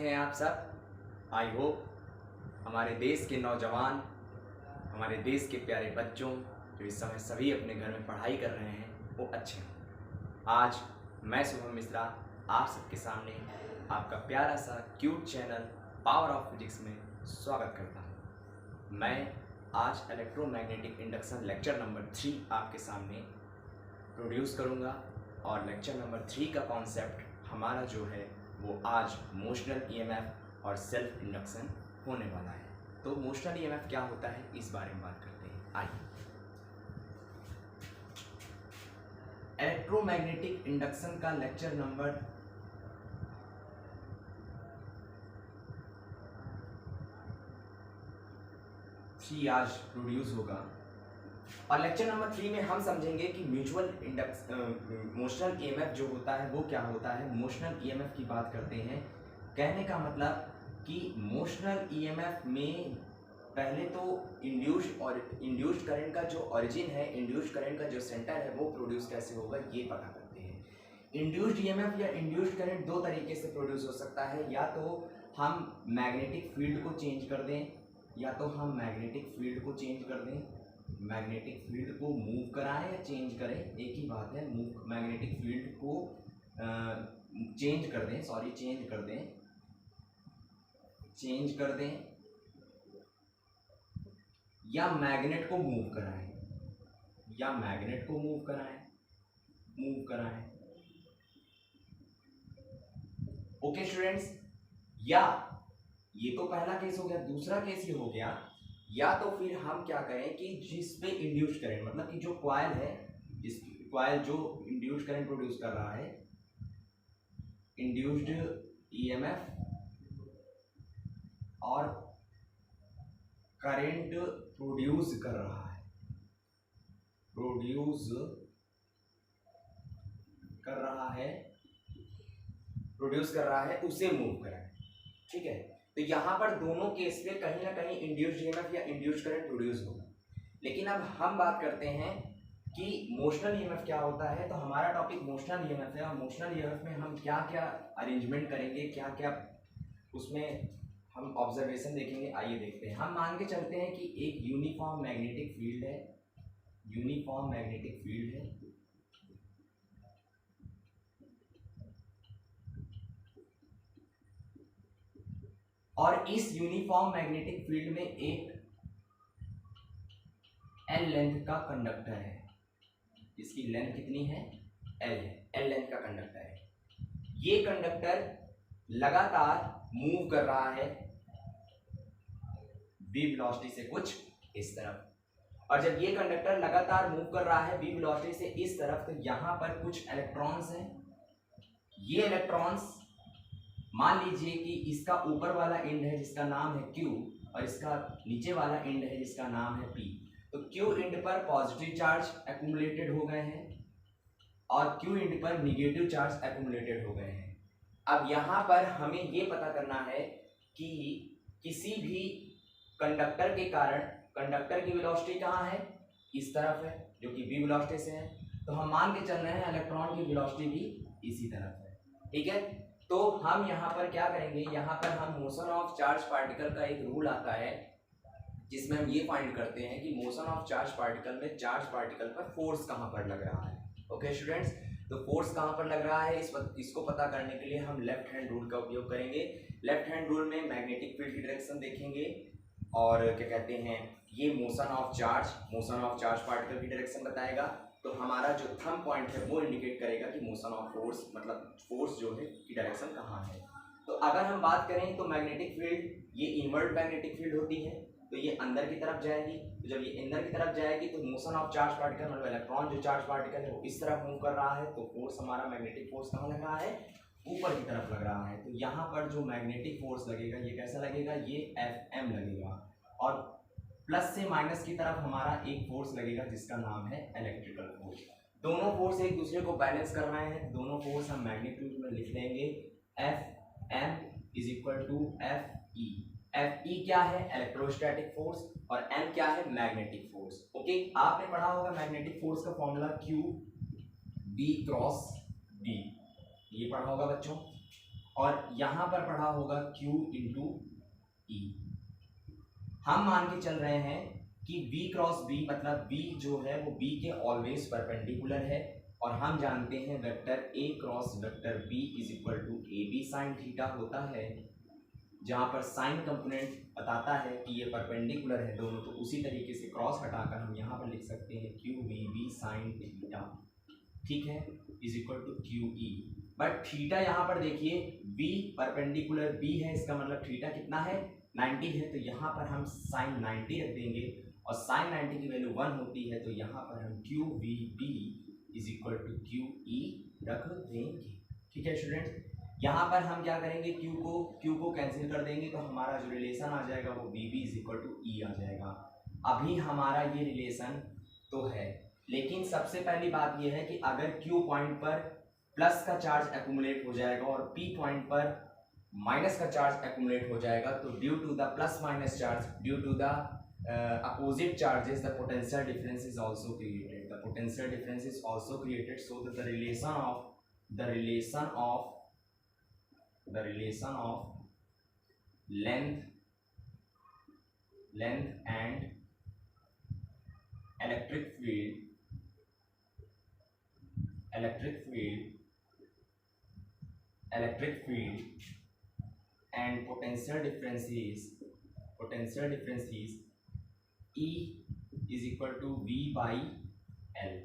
हैं आप सब। आई होप हमारे देश के नौजवान, हमारे देश के प्यारे बच्चों जो इस समय सभी अपने घर में पढ़ाई कर रहे हैं वो अच्छे हों। आज मैं शुभम मिश्रा आप सबके सामने आपका प्यारा सा cute channel power of physics में स्वागत करता हूँ। मैं आज इलेक्ट्रोमैग्नेटिक इंडक्शन लेक्चर नंबर 3 आपके सामने प्रोड्यूस करूँगा और लेक्चर नंबर 3 का कॉन्सेप्ट हमारा जो है वो आज मोशनल ईएमएफ और सेल्फ इंडक्शन होने वाला है। तो मोशनल ईएमएफ क्या होता है इस बारे में बात करते हैं। आइए, इलेक्ट्रोमैग्नेटिक इंडक्शन का लेक्चर नंबर 3 आज प्रोड्यूस होगा और लेक्चर नंबर 3 में हम समझेंगे कि म्यूचुअल मोशनल ईएमएफ जो होता है वो क्या होता है। मोशनल ईएमएफ की बात करते हैं। कहने का मतलब कि मोशनल ईएमएफ में पहले तो इंड्यूस्ड करंट का जो ओरिजिन है, इंड्यूस्ड करंट का जो सेंटर है वो प्रोड्यूस कैसे होगा ये पता करते हैं। इंड्यूस्ड ईएमएफ या इंड्यूस्ड करंट दो तरीके से प्रोड्यूस हो सकता है। या तो हम मैग्नेटिक फील्ड को चेंज कर दें, मैग्नेटिक फील्ड को मूव कराएं या चेंज करें, एक ही बात है। मैग्नेटिक फील्ड को चेंज कर दें या मैग्नेट को मूव कराएं। ओके स्टूडेंट्स, या ये तो पहला केस हो गया। दूसरा केस ये हो गया, या तो फिर हम क्या करें कि जिस पे इंड्यूस्ड करंट, मतलब कि जो कॉइल है, जिस कॉइल जो इंड्यूस्ड करंट प्रोड्यूस कर रहा है, इंड्यूस्ड ईएमएफ और करंट प्रोड्यूस कर रहा है उसे मूव कराएं। ठीक है, तो यहाँ पर दोनों केस में कहीं ना कहीं इंड्यूस्ड ईएमएफ या इंड्यूस्ड करंट प्रोड्यूस होगा। लेकिन अब हम बात करते हैं कि मोशनल ईएमएफ क्या होता है। तो हमारा टॉपिक मोशनल ईएमएफ है और मोशनल ईएमएफ में हम क्या क्या अरेंजमेंट करेंगे, क्या क्या उसमें हम ऑब्जर्वेशन देखेंगे। आइए देखते हैं। हम मान के चलते हैं कि एक यूनिफॉर्म मैग्नेटिक फील्ड है, और इस यूनिफॉर्म मैग्नेटिक फील्ड में एक L लेंथ का कंडक्टर है। इसकी लेंथ कितनी है? L लेंथ का कंडक्टर है। ये कंडक्टर लगातार मूव कर रहा है v वेलोसिटी से कुछ इस तरफ, और जब ये कंडक्टर लगातार मूव कर रहा है v वेलोसिटी से इस तरफ, तो यहाँ पर कुछ इलेक्ट्रॉन्स हैं। ये इलेक्ट्रॉन्स, मान लीजिए कि इसका ऊपर वाला एंड है जिसका नाम है Q और इसका नीचे वाला एंड है जिसका नाम है P। तो Q एंड पर पॉजिटिव चार्ज एक्यूमुलेटेड हो गए हैं और Q एंड पर निगेटिव चार्ज एक्यूमुलेटेड हो गए हैं। अब यहाँ पर हमें ये पता करना है कि किसी भी कंडक्टर के कारण कंडक्टर की वेलोसिटी कहाँ है? इस तरफ है, जो कि v वेलोसिटी से है। तो हम मान के चल रहे हैं इलेक्ट्रॉन की वेलोसिटी भी इसी तरफ है। ठीक है, तो हम यहाँ पर क्या करेंगे, यहाँ पर हम मोशन ऑफ चार्ज पार्टिकल का एक रूल आता है जिसमें हम ये फाइंड करते हैं कि मोशन ऑफ चार्ज पार्टिकल में चार्ज पार्टिकल पर फोर्स कहाँ पर लग रहा है। ओके स्टूडेंट्स, तो फोर्स कहाँ पर लग रहा है इसको पता करने के लिए हम लेफ्ट हैंड रूल का उपयोग करेंगे। लेफ्ट हैंड रूल में मैग्नेटिक फील्ड की डायरेक्शन देखेंगे और क्या कहते हैं, ये मोशन ऑफ चार्ज पार्टिकल की डायरेक्शन बताएगा। तो हमारा जो थंब पॉइंट है वो इंडिकेट करेगा कि मोशन ऑफ फोर्स, मतलब फोर्स जो है की डायरेक्शन कहाँ है। तो अगर हम बात करें तो मैग्नेटिक फील्ड, ये इनवर्ट मैग्नेटिक फील्ड होती है, तो ये अंदर की तरफ जाएगी। तो जब ये अंदर की तरफ जाएगी तो मोशन ऑफ चार्ज पार्टिकल, मतलब इलेक्ट्रॉन जो चार्ज पार्टिकल है वो इस तरफ मूव कर रहा है, तो फोर्स हमारा मैग्नेटिक फोर्स कहाँ लग रहा है? ऊपर की तरफ लग रहा है। तो यहाँ पर जो मैग्नेटिक फोर्स लगेगा ये कैसा लगेगा? ये Fm लगेगा। और प्लस से माइनस की तरफ हमारा एक फोर्स लगेगा जिसका नाम है इलेक्ट्रिकल फोर्स। दोनों फोर्स एक दूसरे को बैलेंस कर रहे हैं। दोनों फोर्स हम मैग्नीट्यूड में लिख लेंगे, Fm is equal to Fe। Fe क्या है? इलेक्ट्रोस्टैटिक फोर्स, और M क्या है? Magnetic force. ओके, आपने पढ़ा होगा मैग्नेटिक फोर्स का formula Q B cross D, ये पढ़ा होगा बच्चों। और यहाँ पर पढ़ा होगा Q इंटू ई। हम मान के चल रहे हैं कि V क्रॉस B मतलब V जो है वो B के ऑलवेज परपेंडिकुलर है, और हम जानते हैं vector A cross vector B is equal to A B sine theta होता है, जहाँ पर साइन कंपोनेंट बताता है कि ये परपेंडिकुलर है दोनों, तो उसी तरीके से क्रॉस हटाकर हम यहाँ पर लिख सकते हैं Q V B sine theta, ठीक है, is equal to Q E. But theta यहाँ पर देखिए बी परपेंडिकुलर बी है, इसका मतलब थीटा कितना है 90 है, तो यहाँ पर हम साइन 90 रख देंगे, और साइन 90 की वैल्यू 1 होती है, तो यहाँ पर हम Q V B is equal to Q E रख देंगे। ठीक है स्टूडेंट्स, यहाँ पर हम क्या करेंगे, Q को कैंसिल कर देंगे, तो हमारा जो रिलेशन आ जाएगा वो B B is equal to E आ जाएगा। अभी हमारा ये रिलेशन तो है, लेकिन सबसे पहली बात ये है कि अगर Q पॉइंट पर प्लस का चार्ज एक्यूमुलेट हो जाएगा और P पॉइंट पर माइनस का चार्ज एक्यूमुलेट हो जाएगा, तो due to the plus minus charge, due to the opposite charges, the potential difference is also created. The potential difference is also created, so that the relation of length and electric field and potential difference is E is equal to V by L।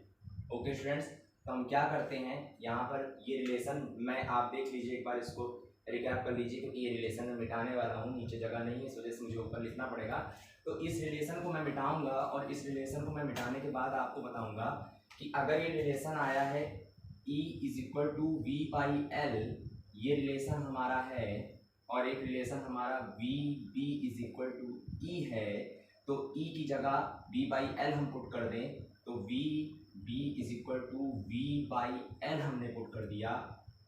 Okay students, तो हम क्या करते हैं यहाँ पर ये relation मैं आप देख लीजिए एक बार, इसको रिकैप कर लीजिए, क्योंकि ये रिलेशन मैं मिटाने वाला हूँ, नीचे जगह नहीं है इस वजह से मुझे ऊपर लिखना पड़ेगा। तो इस रिलेशन को मैं मिटाऊंगा, और इस रिलेशन को मैं मिटाने के बाद आपको बताऊंगा कि अगर ये रिलेशन आया है E is equal to V by L, ये रिलेशन हमारा है, और एक रिलेशन हमारा V B is equal to E है, तो E की जगह V बाई एल हम पुट कर दें, तो V B is equal to V by L हमने पुट कर दिया,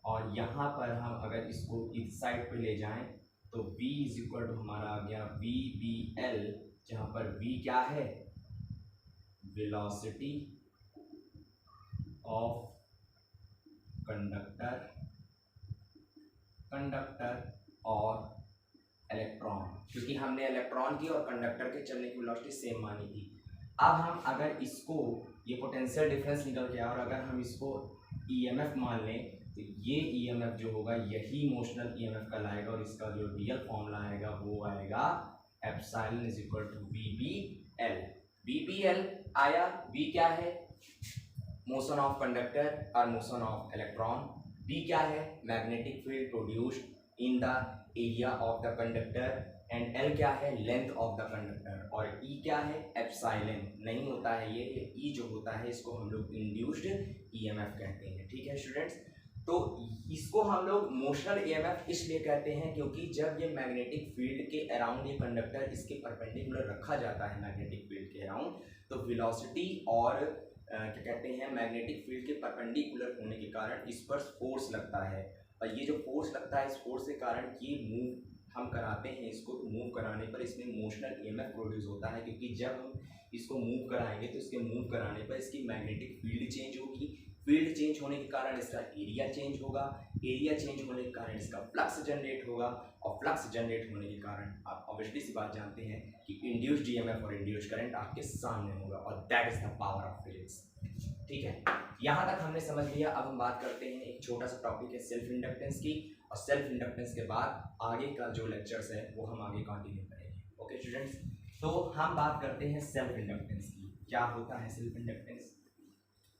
और यहाँ पर हम अगर इसको इस साइड पे ले जाएं तो V इज इक्वल टू हमारा आ गया V बी एल, जहाँ पर V क्या है, वेलोसिटी ऑफ कंडक्टर और इलेक्ट्रॉन, क्योंकि हमने इलेक्ट्रॉन की और कंडक्टर के चलने की वेलोसिटी सेम मानी थी। अब हम अगर इसको, ये पोटेंशियल डिफरेंस निकल गया, और अगर हम इसको ईएमएफ मान लें, तो ये ईएमएफ जो होगा यही मोशनल ईएमएफ कहलाएगा, और इसका जो रियल फॉर्मूला आएगा वो आएगा epsilon is equal to V B L. V B L आया, वी क्या है, मोशन ऑफ कंडक्टर और मोशन ऑफ इलेक्ट्रॉन, बी क्या है, magnetic field produced in the area of the conductor, and L क्या है, लेंथ ऑफ द कंडक्टर, और ई क्या है, एप्सिलॉन नहीं होता है ये ई जो होता है इसको हम लोग इंड्यूस्ड ईएमएफ कहते हैं। ठीक है स्टूडेंट्स, तो इसको हम लोग मोशनल ईएमएफ इसलिए कहते हैं क्योंकि जब ये मैग्नेटिक फील्ड के अराउंड ये कंडक्टर इसके परपेंडिकुलर रखा जाता है मैग्नेटिक फील्ड के अराउंड, तो वेलोसिटी और क्या कहते हैं मैग्नेटिक फील्ड के परपेंडिकुलर होने के कारण इस पर फोर्स लगता है, और ये जो फोर्स लगता है इस फोर्स के कारण ये मूव हम कराते हैं इसको, तो मूव कराने पर इसमें मोशनल ईएमएफ प्रोड्यूस होता है, क्योंकि जब हम इसको मूव कराएंगे तो इसके मूव कराने पर इसकी मैग्नेटिक फील्ड चेंज होगी, फील्ड चेंज होने के कारण इसका एरिया चेंज होगा, एरिया चेंज होने के कारण इसका फ्लक्स जनरेट होगा, और फ्लक्स जनरेट होने के कारण आप ऑब्वियसली सी बात जानते हैं कि इंड्यूस्ड ईएमएफ और इंड्यूस्ड करंट आपके सामने होगा, और that is the power of physics. ठीक है, यहाँ तक हमने समझ लिया। अब हम बात करते हैं एक छोटा सा टॉपिक है सेल्फ इंडक्टेंस की, और सेल्फ इंडक्टेंस के बाद आगे का जो लेक्चर्स है वो हम आगे कंटिन्यू करेंगे। ओके स्टूडेंट्स, तो हम बात करते हैं सेल्फ इंडक्टेंस की। क्या होता है सेल्फ इंडक्टेंस?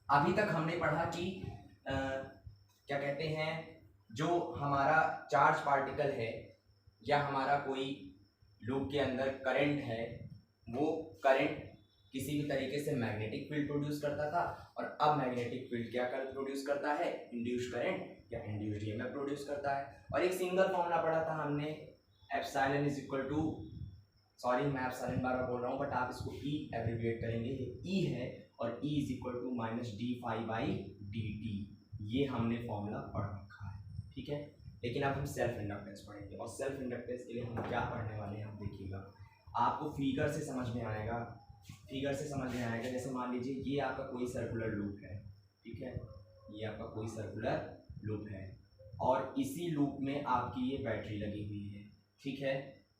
अभी तक हमने पढ़ा कि क्या कहते हैं, जो हमारा चार्ज पार्टिकल है या हमारा कोई लूप के अंदर करंट है, वो करंट किसी भी तरीके से मैग्नेटिक फील्ड प्रोड्यूस करता था, और अब मैग्नेटिक फील्ड क्या प्रोड्यूस करता है, इंड्यूस्ड करंट या इंड्यूस्ड ईएमएफ प्रोड्यूस करता है। और एक सिंगल फॉर्मूला पढ़ा था हमने, epsilon is equal to, sorry मैं एप्सिलॉन बार बोल रहा हूँ बट आप इसको ई एब्रिविएट करेंगे, ये ई है, और E is equal to minus D phi by D T, ये हमने फॉर्मूला पढ़ रखा है। ठीक है, लेकिन अब हम सेल्फ इंडक्टेंस पढ़ेंगे, और सेल्फ इंडक्टेंस के लिए हम क्या पढ़ने वाले हैं आप देखिएगा, आपको फिगर से समझ में आएगा, फिगर से समझ में आएगा। जैसे मान लीजिए ये आपका कोई सर्कुलर लूप है, ठीक है, ये आपका कोई सर्कुलर लूप है, और इसी लूप में आपकी ये बैटरी लगी हुई है, ठीक है।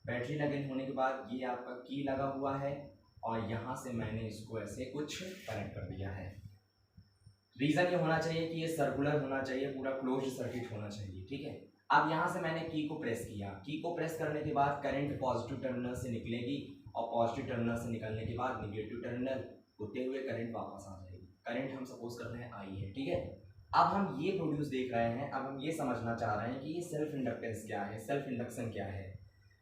बैटरी लगे होने के बाद ये आपका की लगा हुआ है और यहाँ से मैंने इसको ऐसे कुछ कनेक्ट कर दिया है। रीज़न ये होना चाहिए कि ये सर्कुलर होना चाहिए, पूरा क्लोज्ड सर्किट होना चाहिए, ठीक है। अब यहाँ से मैंने की को प्रेस किया, की को प्रेस करने के बाद करंट पॉजिटिव टर्मिनल से निकलेगी और पॉजिटिव टर्मिनल से निकलने के बाद नेगेटिव टर्मिनल होते हुए करंट वापस आ जाएगी। करंट हम सपोज कर रहे हैं आई है, ठीक है। अब हम ये प्रोड्यूस देख रहे हैं, अब हम ये समझना चाह रहे हैं कि ये सेल्फ इंडक्टेंस क्या है, सेल्फ इंडक्शन क्या है।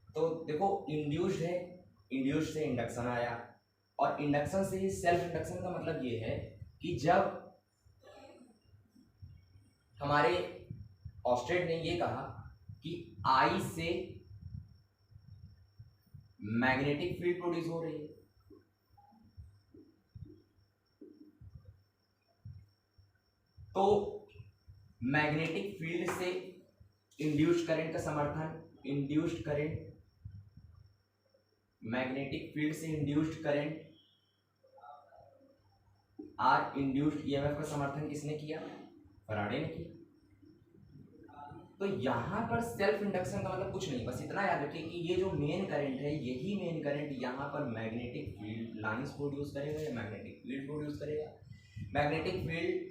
तो देखो इंड्यूस्ड है, इंड्यूस्ड से इंडक्शन आया और इंडक्शन से सेल्फ इंडक्शन का मतलब ये है कि जब हमारे ऑस्टेड ने ये कहा कि आई से मैग्नेटिक फील्ड प्रोड्यूस हो रही है, तो मैग्नेटिक फील्ड से इंड्यूस्ड करंट का समर्थन, इंड्यूस्ड करंट, मैग्नेटिक फील्ड से induced current or induced EMF का समर्थन किसने किया? फैराडे ने किया। तो यहाँ पर सेल्फ इंडक्शन का मतलब कुछ नहीं, बस इतना याद रखिए कि ये जो मेन करंट है, यही मेन करंट यहाँ पर मैग्नेटिक फील्ड लाइंस प्रोड्यूस करेगा या मैग्नेटिक फील्ड प्रोड्यूस करेगा। मैग्नेटिक फील्ड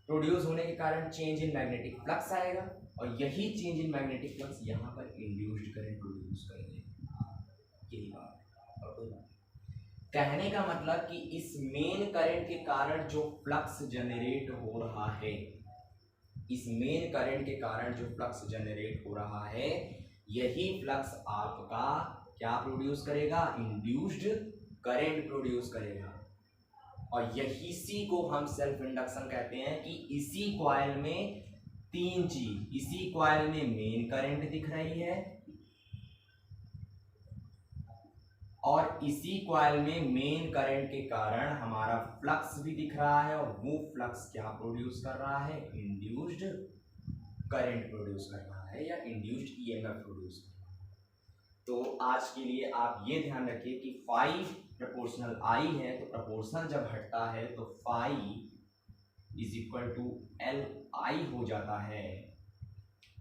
प्रोड्यूस होने के कारण चेंज इन मैग्नेटिक फ्लक्स आएगा और यही चेंज इन मैग्नेटिक फ्लक्स यहाँ पर इंड्यूस्ड करंट प्रोड्यूस करेगा। यही बात है और कोई बात। कहने का मतलब कि इस मेन करंट के कारण जो फ्लक्स जनरेट हो रहा है, इस मेन करंट के कारण जो फ्लक्स जनरेट हो रहा है, यही फ्लक्स आपका क्या प्रोड्यूस करेगा? इंड्यूस्ड करंट प्रोड्यूस करेगा। और यही सी को हम सेल्फ इंडक्शन कहते हैं कि इसी कॉइल में तीन चीज, इसी कॉइल में मेन करंट दिख रही है और इसी कॉइल में मेन करंट के कारण हमारा फ्लक्स भी दिख रहा है और वो फ्लक्स क्या प्रोड्यूस कर रहा है? इंड्यूस्ड करंट प्रोड्यूस कर रहा है या इंड्यूस्ड ईएमएफ प्रोड्यूस कर रहा है। तो आज के लिए आप ये ध्यान रखिए कि फाई प्रोपोर्शनल आई है, तो प्रोपोर्शनल जब हटता है तो phi is equal to L I हो जाता है।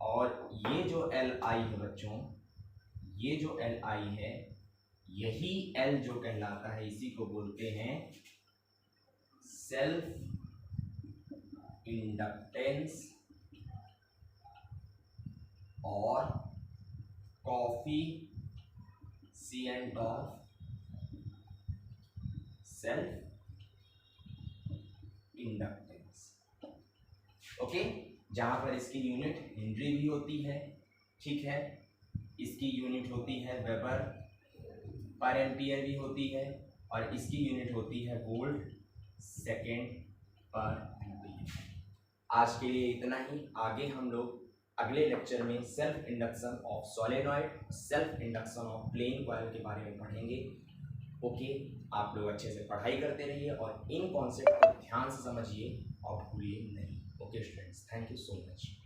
और ये जो एल आई है बच्चों, ये जो एल आई है, यही एल जो कहलाता है, इसी को बोलते हैं सेल्फ इंडक्टेंस और coefficient of self inductance. Okay, जहां पर इसकी यूनिट हेनरी भी होती है, ठीक है, इसकी यूनिट होती है वेबर पर एम्पियर भी होती है और इसकी यूनिट होती है वोल्ट सेकेंड पर एम्पियर। आज के लिए इतना ही। आगे हम लोग अगले लेक्चर में self induction of solenoid, self induction of plane coil के बारे में पढ़ेंगे। ओके, आप लोग अच्छे से पढ़ाई करते रहिए और इन कॉन्सेप्ट को ध्यान से समझिए और भूलिए नहीं। Okay students, thank you so much.